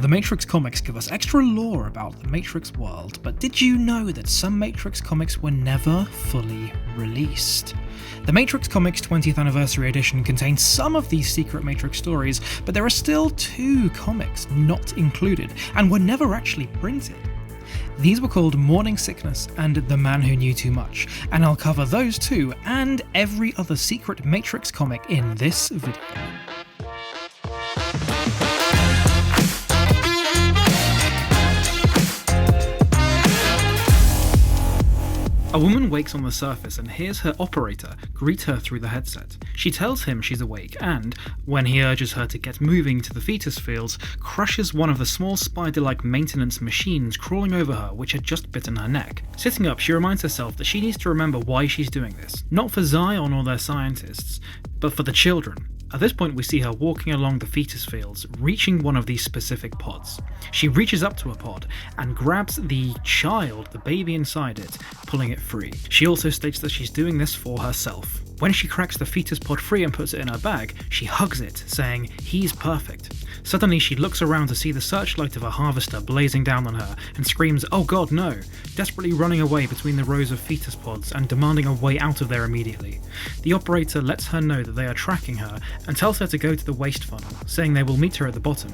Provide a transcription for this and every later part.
The Matrix comics give us extra lore about the Matrix world, but did you know that some Matrix comics were never fully released? The Matrix Comics 20th Anniversary Edition contains some of these secret Matrix stories, but there are still 2 comics not included, and were never actually printed. These were called Morning Sickness and The Man Who Knew Too Much, and I'll cover those 2 and every other secret Matrix comic in this video. A woman wakes on the surface and hears her operator greet her through the headset. She tells him she's awake and, when he urges her to get moving to the fetus fields, crushes one of the small spider-like maintenance machines crawling over her which had just bitten her neck. Sitting up, she reminds herself that she needs to remember why she's doing this, not for Zion or their scientists, but for the children. At this point we see her walking along the fetus fields, reaching one of these specific pods. She reaches up to a pod and grabs the child, the baby inside it, pulling it free. She also states that she's doing this for herself. When she cracks the fetus pod free and puts it in her bag, she hugs it, saying, "He's perfect." Suddenly she looks around to see the searchlight of a harvester blazing down on her and screams, "Oh god, no!" desperately running away between the rows of fetus pods and demanding a way out of there immediately. The operator lets her know that they are tracking her and tells her to go to the waste funnel, saying they will meet her at the bottom.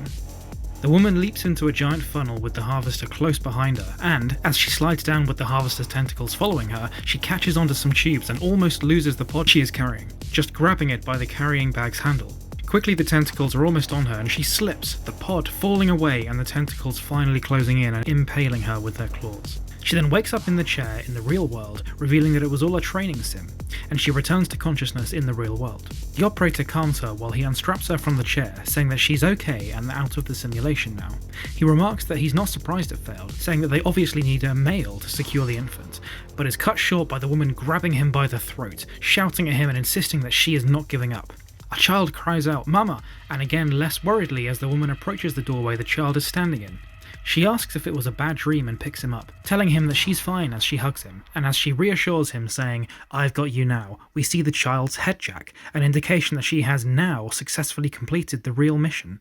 The woman leaps into a giant funnel with the harvester close behind her, and, as she slides down with the harvester's tentacles following her, she catches onto some tubes and almost loses the pod she is carrying, just grabbing it by the carrying bag's handle. Quickly the tentacles are almost on her and she slips, the pod falling away and the tentacles finally closing in and impaling her with their claws. She then wakes up in the chair in the real world, revealing that it was all a training sim, and she returns to consciousness in the real world. The operator calms her while he unstraps her from the chair, saying that she's okay and out of the simulation now. He remarks that he's not surprised it failed, saying that they obviously need a male to secure the infant, but is cut short by the woman grabbing him by the throat, shouting at him and insisting that she is not giving up. A child cries out, "Mama!" and again less worriedly as the woman approaches the doorway the child is standing in. She asks if it was a bad dream and picks him up, telling him that she's fine as she hugs him, and as she reassures him saying, "I've got you now," we see the child's head jack, an indication that she has now successfully completed the real mission.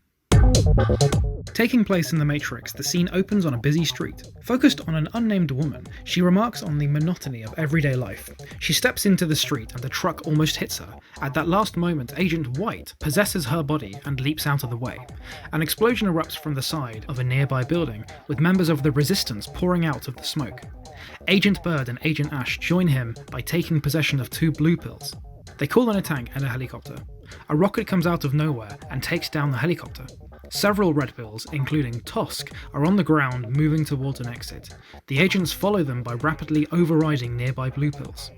Taking place in the Matrix, the scene opens on a busy street. Focused on an unnamed woman, she remarks on the monotony of everyday life. She steps into the street and a truck almost hits her. At that last moment, Agent White possesses her body and leaps out of the way. An explosion erupts from the side of a nearby building, with members of the Resistance pouring out of the smoke. Agent Bird and Agent Ash join him by taking possession of 2 blue pills. They call in a tank and a helicopter. A rocket comes out of nowhere and takes down the helicopter. Several red pills, including Tosk, are on the ground moving towards an exit. The agents follow them by rapidly overriding nearby blue pills.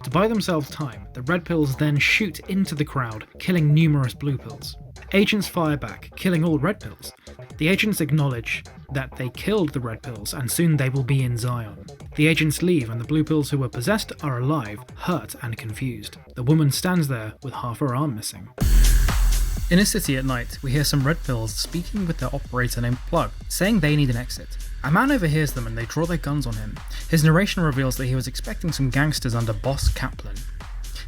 To buy themselves time, the red pills then shoot into the crowd, killing numerous blue pills. Agents fire back, killing all red pills. The agents acknowledge that they killed the red pills and soon they will be in Zion. The agents leave and the blue pills who were possessed are alive, hurt and confused. The woman stands there with half her arm missing. In a city at night, we hear some red pills speaking with their operator named Plug, saying they need an exit. A man overhears them and they draw their guns on him. His narration reveals that he was expecting some gangsters under Boss Kaplan.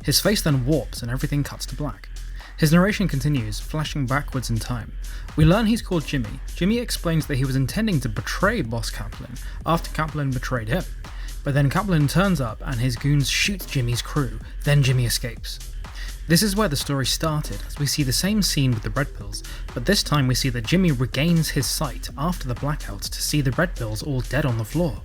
His face then warps and everything cuts to black. His narration continues, flashing backwards in time. We learn he's called Jimmy. Jimmy explains that he was intending to betray Boss Kaplan after Kaplan betrayed him. But then Kaplan turns up and his goons shoot Jimmy's crew, then Jimmy escapes. This is where the story started, as we see the same scene with the red pills, but this time we see that Jimmy regains his sight after the blackout to see the red pills all dead on the floor.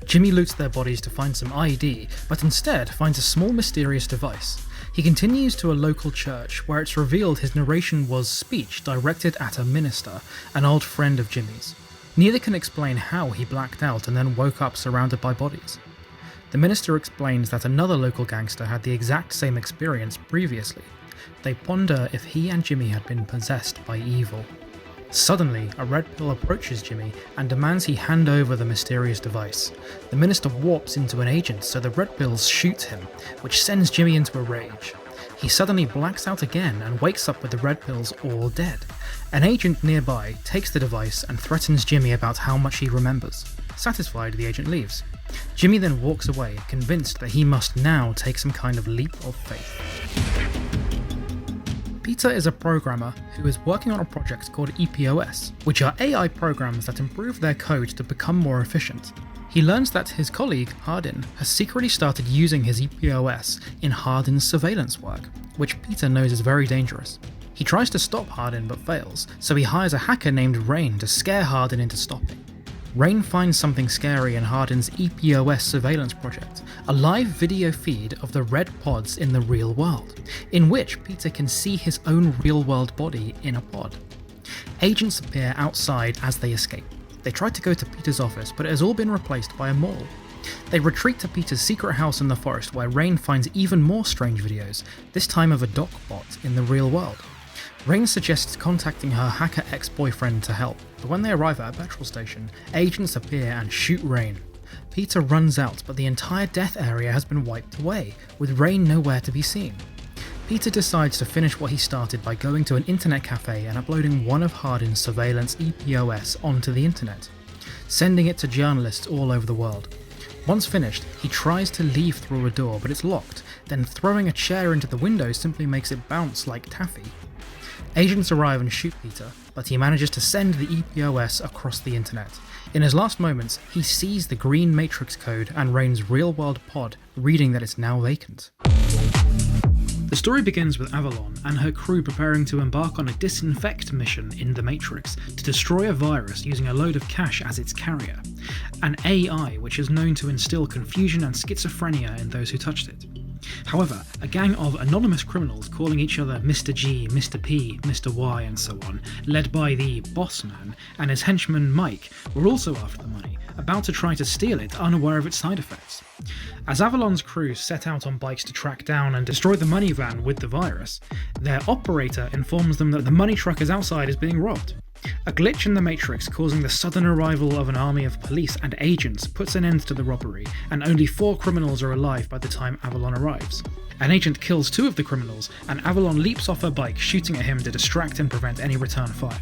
Jimmy loots their bodies to find some ID, but instead finds a small mysterious device. He continues to a local church, where it's revealed his narration was speech directed at a minister, an old friend of Jimmy's. Neither can explain how he blacked out and then woke up surrounded by bodies. The minister explains that another local gangster had the exact same experience previously. They ponder if he and Jimmy had been possessed by evil. Suddenly, a red pill approaches Jimmy and demands he hand over the mysterious device. The minister warps into an agent, so the red pills shoot him, which sends Jimmy into a rage. He suddenly blacks out again and wakes up with the red pills all dead. An agent nearby takes the device and threatens Jimmy about how much he remembers. Satisfied, the agent leaves. Jimmy then walks away, convinced that he must now take some kind of leap of faith. Peter is a programmer who is working on a project called EPOS, which are AI programs that improve their code to become more efficient. He learns that his colleague, Hardin, has secretly started using his EPOS in Hardin's surveillance work, which Peter knows is very dangerous. He tries to stop Hardin but fails, so he hires a hacker named Rain to scare Hardin into stopping. Rain finds something scary in Hardin's EPOS surveillance project, a live video feed of the red pods in the real world, in which Peter can see his own real-world body in a pod. Agents appear outside as they escape. They try to go to Peter's office, but it has all been replaced by a mall. They retreat to Peter's secret house in the forest, where Rain finds even more strange videos, this time of a doc bot in the real world. Rain suggests contacting her hacker ex-boyfriend to help, but when they arrive at a petrol station, agents appear and shoot Rain. Peter runs out, but the entire death area has been wiped away, with Rain nowhere to be seen. Peter decides to finish what he started by going to an internet cafe and uploading one of Hardin's surveillance EPOS onto the internet, sending it to journalists all over the world. Once finished, he tries to leave through a door, but it's locked, then throwing a chair into the window simply makes it bounce like taffy. Agents arrive and shoot Peter, but he manages to send the EPOS across the internet. In his last moments, he sees the green matrix code and Rain's real-world pod, reading that it's now vacant. The story begins with Avalon and her crew preparing to embark on a disinfect mission in the Matrix to destroy a virus using a load of cash as its carrier, an AI which is known to instill confusion and schizophrenia in those who touched it. However, a gang of anonymous criminals calling each other Mr. G, Mr. P, Mr. Y and so on, led by the boss man and his henchman Mike, were also after the money, about to try to steal it, unaware of its side effects. As Avalon's crew set out on bikes to track down and destroy the money van with the virus, their operator informs them that the money truck is outside is being robbed. A glitch in the Matrix causing the sudden arrival of an army of police and agents puts an end to the robbery, and only 4 criminals are alive by the time Avalon arrives. An agent kills 2 of the criminals, and Avalon leaps off her bike, shooting at him to distract and prevent any return fire.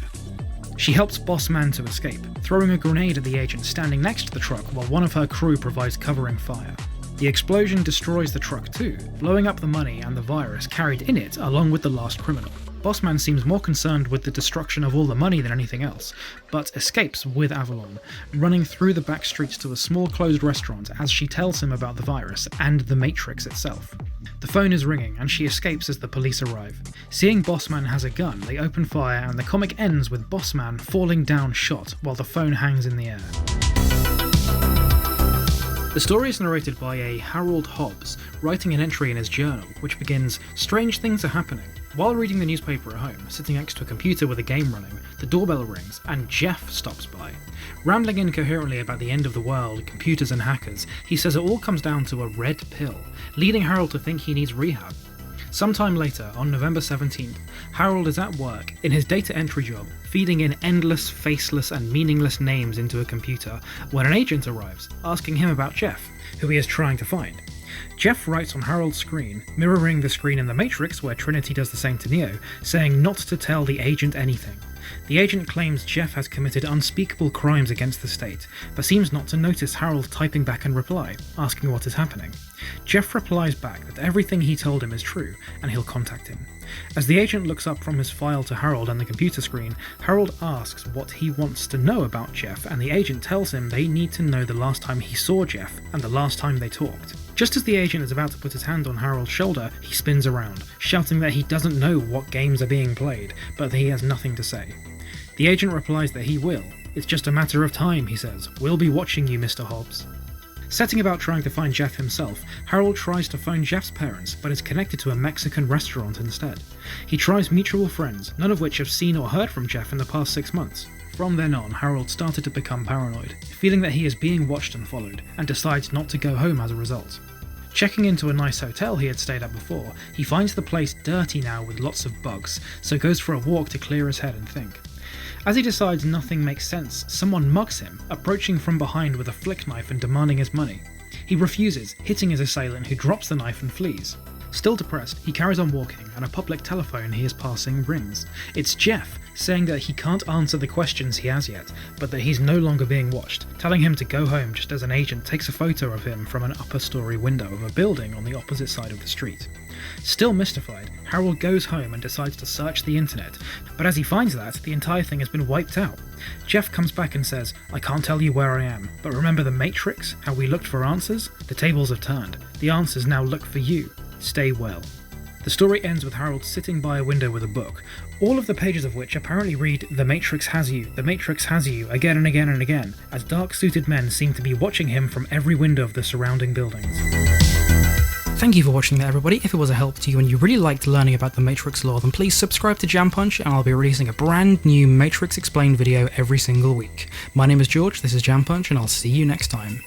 She helps Boss Man to escape, throwing a grenade at the agent standing next to the truck while one of her crew provides covering fire. The explosion destroys the truck too, blowing up the money and the virus carried in it along with the last criminal. Bossman seems more concerned with the destruction of all the money than anything else, but escapes with Avalon, running through the back streets to a small closed restaurant as she tells him about the virus and the Matrix itself. The phone is ringing and she escapes as the police arrive. Seeing Bossman has a gun, they open fire and the comic ends with Bossman falling down shot while the phone hangs in the air. The story is narrated by a Harold Hobbs, writing an entry in his journal, which begins, "Strange things are happening. While reading the newspaper at home, sitting next to a computer with a game running, the doorbell rings, and Jeff stops by. Rambling incoherently about the end of the world, computers and hackers, he says it all comes down to a red pill, leading Harold to think he needs rehab. Sometime later, on November 17th, Harold is at work, in his data entry job, feeding in endless, faceless and meaningless names into a computer, when an agent arrives, asking him about Jeff, who he is trying to find. Jeff writes on Harold's screen, mirroring the screen in the Matrix where Trinity does the same to Neo, saying not to tell the agent anything. The agent claims Jeff has committed unspeakable crimes against the state, but seems not to notice Harold typing back in reply, asking what is happening. Jeff replies back that everything he told him is true, and he'll contact him. As the agent looks up from his file to Harold on the computer screen, Harold asks what he wants to know about Jeff, and the agent tells him they need to know the last time he saw Jeff, and the last time they talked. Just as the agent is about to put his hand on Harold's shoulder, he spins around, shouting that he doesn't know what games are being played, but that he has nothing to say. The agent replies that he will. It's just a matter of time, he says. We'll be watching you, Mr. Hobbs. Setting about trying to find Jeff himself, Harold tries to phone Jeff's parents, but is connected to a Mexican restaurant instead. He tries mutual friends, none of which have seen or heard from Jeff in the past 6 months. From then on, Harold started to become paranoid, feeling that he is being watched and followed, and decides not to go home as a result. Checking into a nice hotel he had stayed at before, he finds the place dirty now with lots of bugs, so goes for a walk to clear his head and think. As he decides nothing makes sense, someone mugs him, approaching from behind with a flick knife and demanding his money. He refuses, hitting his assailant who drops the knife and flees. Still depressed, he carries on walking, and a public telephone he is passing rings. It's Jeff, saying that he can't answer the questions he has yet, but that he's no longer being watched, telling him to go home just as an agent takes a photo of him from an upper story window of a building on the opposite side of the street. Still mystified, Harold goes home and decides to search the internet, but as he finds that, the entire thing has been wiped out. Jeff comes back and says, "I can't tell you where I am, but remember the Matrix? How we looked for answers? The tables have turned. The answers now look for you. Stay well." The story ends with Harold sitting by a window with a book, all of the pages of which apparently read "The Matrix has you, the Matrix has you," again and again and again, as dark-suited men seem to be watching him from every window of the surrounding buildings. Thank you for watching that, everybody. If it was a help to you and you really liked learning about the Matrix lore, then please subscribe to Jam Punch and I'll be releasing a brand new Matrix Explained video every single week. My name is George, this is Jam Punch, and I'll see you next time.